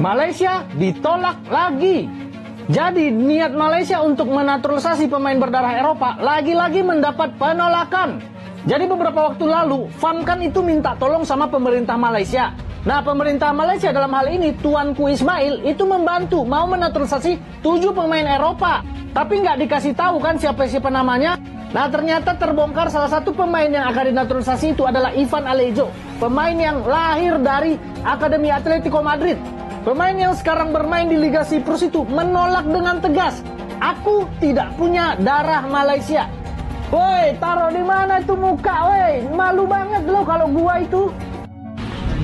Malaysia ditolak lagi. Jadi niat Malaysia untuk menaturalisasi pemain berdarah Eropa lagi-lagi mendapat penolakan. Jadi beberapa waktu lalu, FAM kan itu minta tolong sama pemerintah Malaysia. Nah, pemerintah Malaysia dalam hal ini, Tuanku Ismail, itu membantu mau menaturalisasi 7 pemain Eropa. Tapi nggak dikasih tahu kan siapa-siapa namanya. Nah, ternyata terbongkar salah satu pemain yang akan dinaturalisasi itu adalah Ivan Alejo. Pemain yang lahir dari Akademi Atletico Madrid. Pemain yang sekarang bermain di Liga Siprus itu menolak dengan tegas. Aku tidak punya darah Malaysia. Woi, taruh di mana itu muka, woi? Malu banget loh kalau gua itu.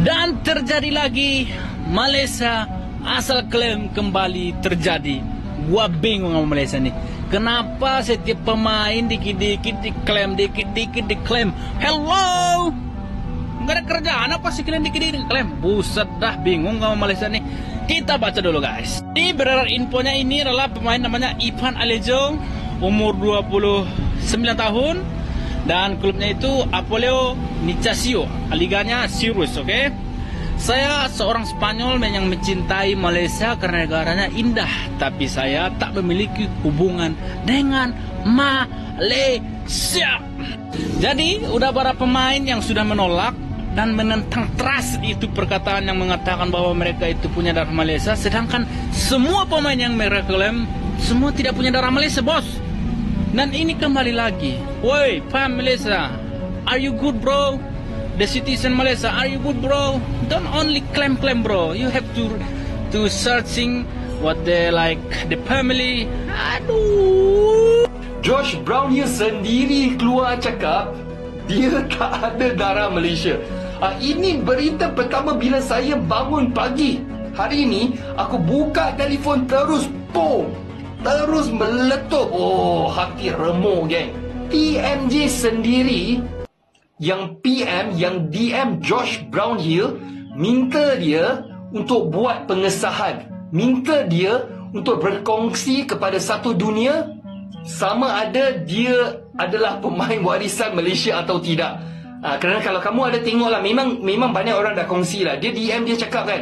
Dan terjadi lagi, Malaysia asal klaim kembali terjadi. Gua bingung sama Malaysia nih. Kenapa setiap pemain dikit-dikit diklaim, dikit-dikit diklaim? Hello! Nggak ada kerjaan apa sih kalian dikit-dikit klaim? Buset dah, bingung sama Malaysia nih. Kita baca dulu guys. Ini beredar infonya, ini adalah pemain namanya Ivan Alejo, umur 29 tahun. Dan klubnya itu Apollo Nicasio, liganya Sirius, oke? Saya seorang Spanyol yang mencintai Malaysia karena negaranya indah. Tapi saya tak memiliki hubungan dengan Malaysia. Jadi, udah para pemain yang sudah menolak dan menentang keras itu perkataan yang mengatakan bahwa mereka itu punya darah Malaysia. Sedangkan semua pemain yang mereka klaim, semua tidak punya darah Malaysia, bos. Dan ini kembali lagi. Woi, fam Malaysia, are you good bro? The citizen Malaysia, are you good bro? Don't only claim bro. You have to searching what they like, the family. Aduh. Josh Brownhill sendiri keluar cakap dia tak ada darah Malaysia. Ini berita pertama bila saya bangun pagi. Hari ini aku buka telefon terus boom, terus meletup. Oh, hati remuk geng. TMJ sendiri yang PM, yang DM Josh Brownhill minta dia untuk buat pengesahan, minta dia untuk berkongsi kepada satu dunia sama ada dia adalah pemain warisan Malaysia atau tidak. Kerana kalau kamu ada tengoklah, memang banyak orang dah kongsi lah. Dia DM, dia cakap kan,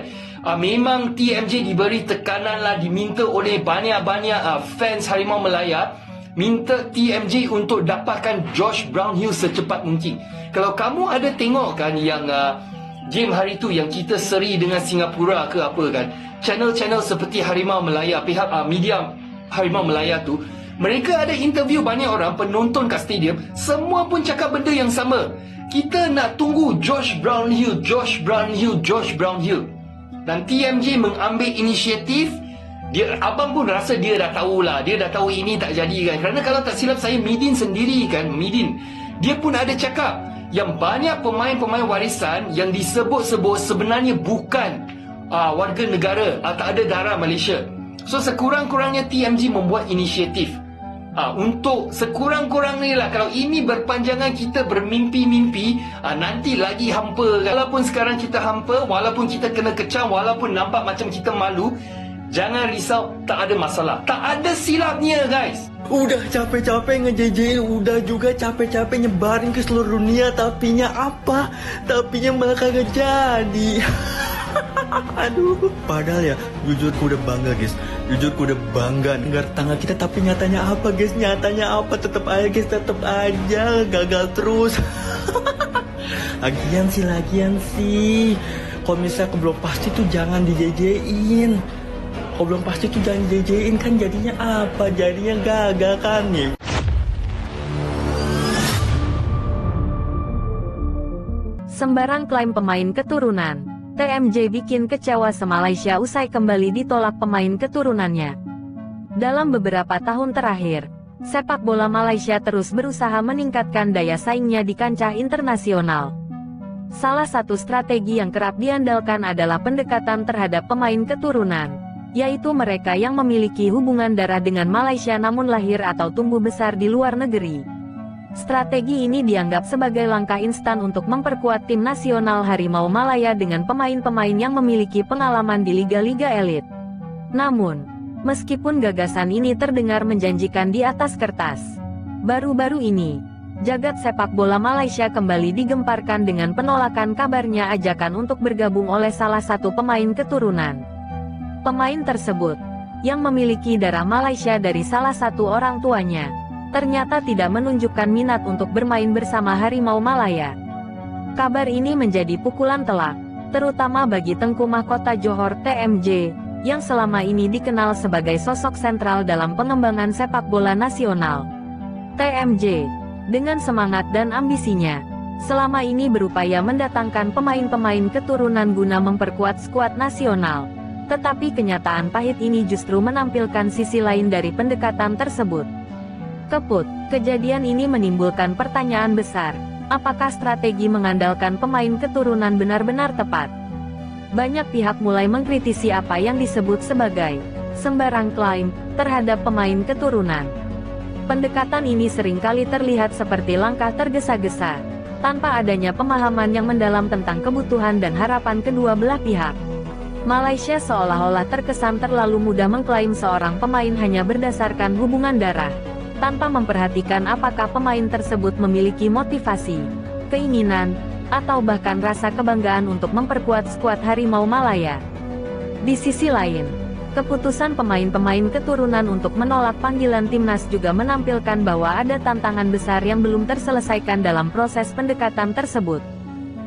memang TMJ diberi tekanan lah, diminta oleh banyak-banyak fans Harimau Melaya, minta TMJ untuk dapatkan Josh Brownhill secepat mungkin. Kalau kamu ada tengok kan yang game hari tu yang kita seri dengan Singapura ke apa kan, channel-channel seperti Harimau Melaya, pihak media Harimau Melaya tu, mereka ada interview banyak orang penonton kat stadium, semua pun cakap benda yang sama. Kita nak tunggu Josh Brownhill, Josh Brownhill, Josh Brownhill. Dan TMJ mengambil inisiatif. Dia, abang pun rasa dia dah tahulah, dia dah tahu ini tak jadi kan. Kerana kalau tak silap saya, Midin sendiri kan, Midin, dia pun ada cakap yang banyak pemain-pemain warisan yang disebut-sebut sebenarnya bukan warga negara, tak ada darah Malaysia. So sekurang-kurangnya TMJ membuat inisiatif untuk sekurang-kurangnya lah. Kalau ini berpanjangan, kita bermimpi-mimpi, nanti lagi hampa kan. Walaupun sekarang kita hampa, walaupun kita kena kecam, walaupun nampak macam kita malu, jangan risau, tak ada masalah, tak ada silapnya guys. Udah capek-capek ngejejein, udah juga capek-capek nyebarin ke seluruh dunia, tapinya apa? Tapinya malah kagak jadi. Aduh, padahal ya, jujur ku udah bangga guys. Jujur ku udah bangga negara tangga kita, tapi nyatanya apa guys? Nyatanya apa? Tetep aja guys, tetep aja gagal terus. Lagian sih, kalau misalnya keblok pasti tuh jangan dijejein. Kalau belum pasti tuh jangan dijejein, kan jadinya apa? Jadinya gagal kan nih. Sembarang klaim pemain keturunan. TMJ bikin kecewa se-Malaysia usai kembali ditolak pemain keturunannya. Dalam beberapa tahun terakhir, sepak bola Malaysia terus berusaha meningkatkan daya saingnya di kancah internasional. Salah satu strategi yang kerap diandalkan adalah pendekatan terhadap pemain keturunan, yaitu mereka yang memiliki hubungan darah dengan Malaysia namun lahir atau tumbuh besar di luar negeri. Strategi ini dianggap sebagai langkah instan untuk memperkuat tim nasional Harimau Malaya dengan pemain-pemain yang memiliki pengalaman di liga-liga elit. Namun, meskipun gagasan ini terdengar menjanjikan di atas kertas, baru-baru ini, jagat sepak bola Malaysia kembali digemparkan dengan penolakan kabarnya ajakan untuk bergabung oleh salah satu pemain keturunan. Pemain tersebut, yang memiliki darah Malaysia dari salah satu orang tuanya, ternyata tidak menunjukkan minat untuk bermain bersama Harimau Malaya. Kabar ini menjadi pukulan telak, terutama bagi Tengku Mahkota Johor TMJ, yang selama ini dikenal sebagai sosok sentral dalam pengembangan sepak bola nasional. TMJ, dengan semangat dan ambisinya, selama ini berupaya mendatangkan pemain-pemain keturunan guna memperkuat skuad nasional. Tetapi kenyataan pahit ini justru menampilkan sisi lain dari pendekatan tersebut. Keput, kejadian ini menimbulkan pertanyaan besar, apakah strategi mengandalkan pemain keturunan benar-benar tepat? Banyak pihak mulai mengkritisi apa yang disebut sebagai sembarang klaim terhadap pemain keturunan. Pendekatan ini seringkali terlihat seperti langkah tergesa-gesa, tanpa adanya pemahaman yang mendalam tentang kebutuhan dan harapan kedua belah pihak. Malaysia seolah-olah terkesan terlalu mudah mengklaim seorang pemain hanya berdasarkan hubungan darah, tanpa memperhatikan apakah pemain tersebut memiliki motivasi, keinginan, atau bahkan rasa kebanggaan untuk memperkuat skuad Harimau Malaya. Di sisi lain, keputusan pemain-pemain keturunan untuk menolak panggilan timnas juga menampilkan bahwa ada tantangan besar yang belum terselesaikan dalam proses pendekatan tersebut.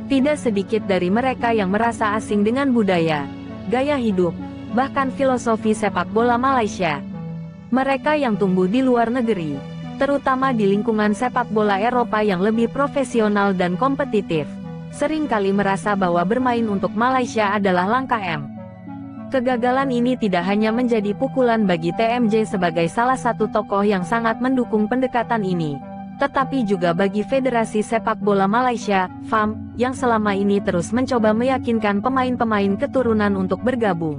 Tidak sedikit dari mereka yang merasa asing dengan budaya, gaya hidup, bahkan filosofi sepak bola Malaysia. Mereka yang tumbuh di luar negeri, terutama di lingkungan sepak bola Eropa yang lebih profesional dan kompetitif, seringkali merasa bahwa bermain untuk Malaysia adalah langkah M. Kegagalan ini tidak hanya menjadi pukulan bagi TMJ sebagai salah satu tokoh yang sangat mendukung pendekatan ini, tetapi juga bagi Federasi Sepak Bola Malaysia, FAM, yang selama ini terus mencoba meyakinkan pemain-pemain keturunan untuk bergabung.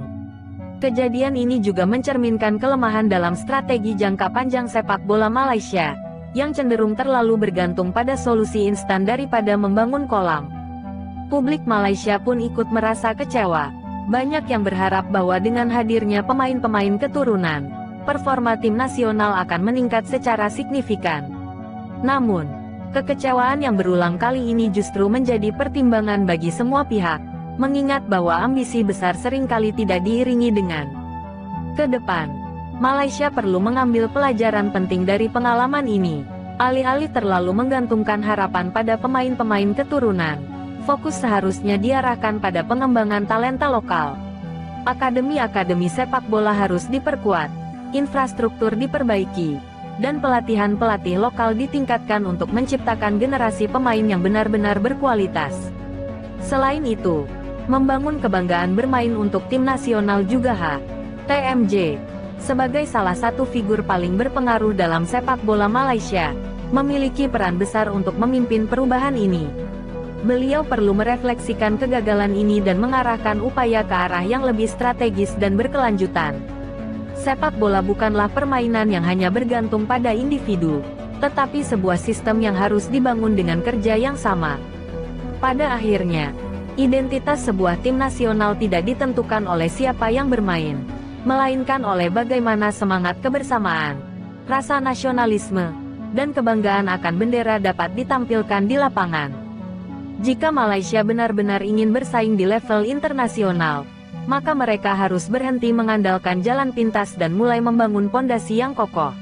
Kejadian ini juga mencerminkan kelemahan dalam strategi jangka panjang sepak bola Malaysia, yang cenderung terlalu bergantung pada solusi instan daripada membangun kolam. Publik Malaysia pun ikut merasa kecewa. Banyak yang berharap bahwa dengan hadirnya pemain-pemain keturunan, performa tim nasional akan meningkat secara signifikan. Namun, kekecewaan yang berulang kali ini justru menjadi pertimbangan bagi semua pihak, mengingat bahwa ambisi besar seringkali tidak diiringi dengan ke depan. Malaysia perlu mengambil pelajaran penting dari pengalaman ini. Alih-alih terlalu menggantungkan harapan pada pemain-pemain keturunan, fokus seharusnya diarahkan pada pengembangan talenta lokal. Akademi-akademi sepak bola harus diperkuat, infrastruktur diperbaiki, dan pelatihan-pelatih lokal ditingkatkan untuk menciptakan generasi pemain yang benar-benar berkualitas. Selain itu, membangun kebanggaan bermain untuk tim nasional juga TMJ, sebagai salah satu figur paling berpengaruh dalam sepak bola Malaysia, memiliki peran besar untuk memimpin perubahan ini. Beliau perlu merefleksikan kegagalan ini dan mengarahkan upaya ke arah yang lebih strategis dan berkelanjutan. Sepak bola bukanlah permainan yang hanya bergantung pada individu, tetapi sebuah sistem yang harus dibangun dengan kerja yang sama. Pada akhirnya, identitas sebuah tim nasional tidak ditentukan oleh siapa yang bermain, melainkan oleh bagaimana semangat kebersamaan, rasa nasionalisme, dan kebanggaan akan bendera dapat ditampilkan di lapangan. Jika Malaysia benar-benar ingin bersaing di level internasional, maka mereka harus berhenti mengandalkan jalan pintas dan mulai membangun pondasi yang kokoh.